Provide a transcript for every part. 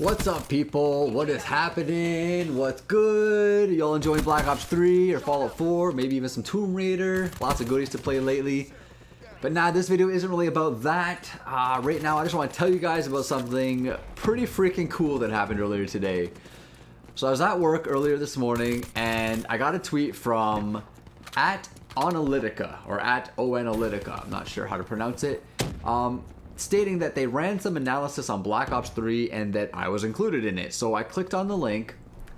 What's up, people? What is happening? What's good? Y'all enjoying Black Ops 3 or Fallout 4? Maybe even some Tomb Raider? Lots of goodies to play lately. But nah, this video isn't really about that. Right now, I just want to tell you guys about something pretty freaking cool that happened earlier today. So I was at work earlier this morning, and I got a tweet from @Analytica, or @Onalytica, I'm not sure how to pronounce it, stating that they ran some analysis on Black Ops 3 and that I was included in it. So I clicked on the link,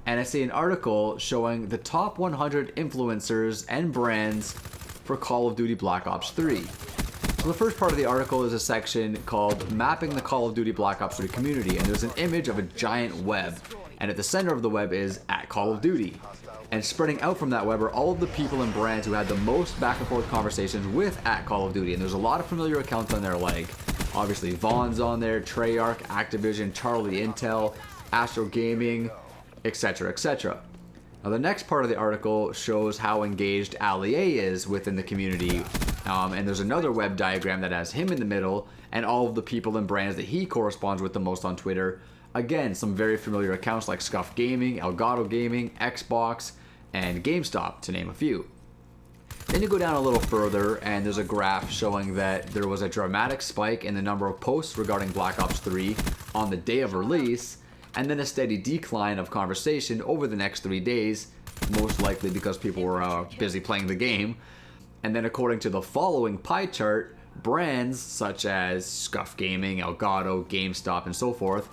and I see an article showing the top 100 influencers and brands for Call of Duty Black Ops 3. So the first part of the article is a section called Mapping the Call of Duty Black Ops 3 Community, and there's an image of a giant web, and at the center of the web is @Call of Duty. And spreading out from that web are all of the people and brands who had the most back and forth conversations with @Call of Duty, and there's a lot of familiar accounts on there, like obviously Vaughn's on there, Treyarch, Activision, Charlie Intel, Astro Gaming, etc, etc. Now the next part of the article shows how engaged Ali is within the community, and there's another web diagram that has him in the middle and all of the people and brands that he corresponds with the most on Twitter. Again, some very familiar accounts like Scuff Gaming, Elgato Gaming, Xbox, and GameStop, to name a few. Then you go down a little further, and there's a graph showing that there was a dramatic spike in the number of posts regarding Black Ops 3 on the day of release, and then a steady decline of conversation over the next 3 days, most likely because people were busy playing the game. And then according to the following pie chart, brands such as Scuff Gaming, Elgato, GameStop, and so forth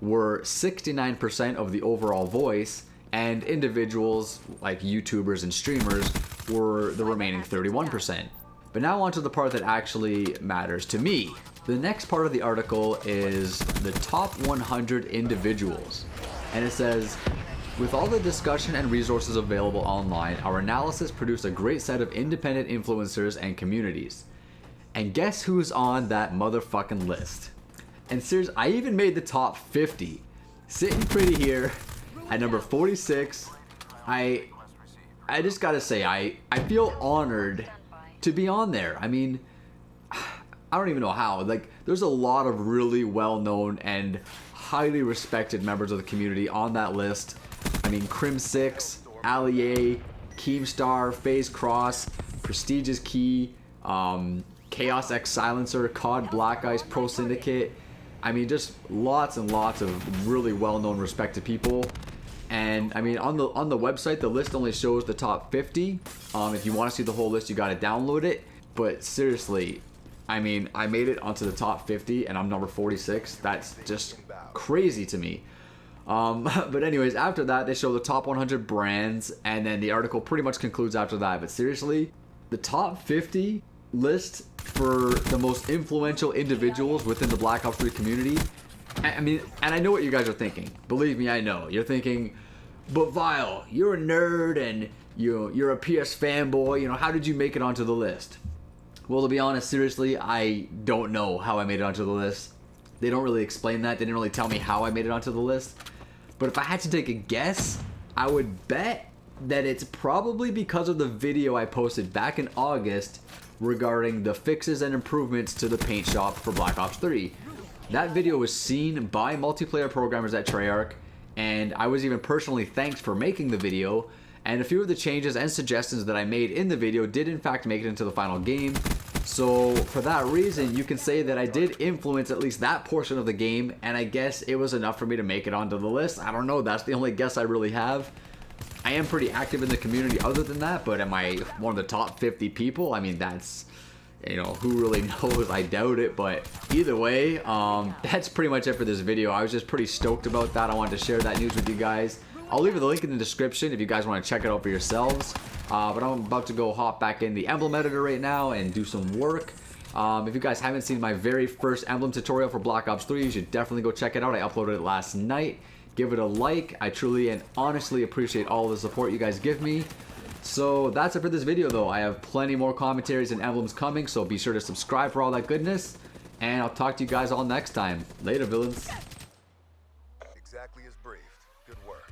were 69% of the overall voice, and individuals like YouTubers and streamers were the remaining 31%. But now on to the part that actually matters to me. The next part of the article is the top 100 individuals, and it says, with all the discussion and resources available online, our analysis produced a great set of independent influencers and communities. And guess who's on that motherfucking list? And seriously, I even made the top 50. Sitting pretty here at number 46. I just gotta say, I feel honored to be on there. I mean, I don't even know how. Like, there's a lot of really well-known and highly respected members of the community on that list. I mean, Crim6, Ali, Keemstar, FaZe Cross, Prestigious Key, Chaos X Silencer, COD Black Ice, Pro Syndicate. I mean, just lots and lots of really well-known, respected people. And I mean, on the website, the list only shows the top 50. If you want to see the whole list, you got to download it. But seriously, I mean, I made it onto the top 50, and I'm number 46. That's just crazy to me. But anyways, after that, they show the top 100 brands, and then the article pretty much concludes after that. But seriously, the top 50 list for the most influential individuals within the Black Ops 3 community. I mean, and I know what you guys are thinking. Believe me, I know. You're thinking, but Vile, you're a nerd and you're a PS fanboy. You know, how did you make it onto the list? Well, to be honest, seriously, I don't know how I made it onto the list. They don't really explain that. They didn't really tell me how I made it onto the list. But if I had to take a guess, I would bet that it's probably because of the video I posted back in August regarding the fixes and improvements to the paint shop for Black Ops 3. That video was seen by multiplayer programmers at Treyarch, and I was even personally thanked for making the video, and a few of the changes and suggestions that I made in the video did in fact make it into the final game. So for that reason, you can say that I did influence at least that portion of the game, and I guess it was enough for me to make it onto the list. I don't know, that's the only guess I really have. I am pretty active in the community other than that, but am I one of the top 50 people? I mean, that's, you know, who really knows? I doubt it, but either way, that's pretty much it for this video. I was just pretty stoked about that. I wanted to share that news with you guys. I'll leave the link in the description if you guys want to check it out for yourselves. But I'm about to go hop back in the emblem editor right now and do some work. If you guys haven't seen my very first emblem tutorial for Black Ops 3, you should definitely go check it out. I uploaded it last night. Give it a like. I truly and honestly appreciate all the support you guys give me. So that's it for this video though. I have plenty more commentaries and emblems coming, so be sure to subscribe for all that goodness. And I'll talk to you guys all next time. Later, villains. Exactly as briefed. Good work.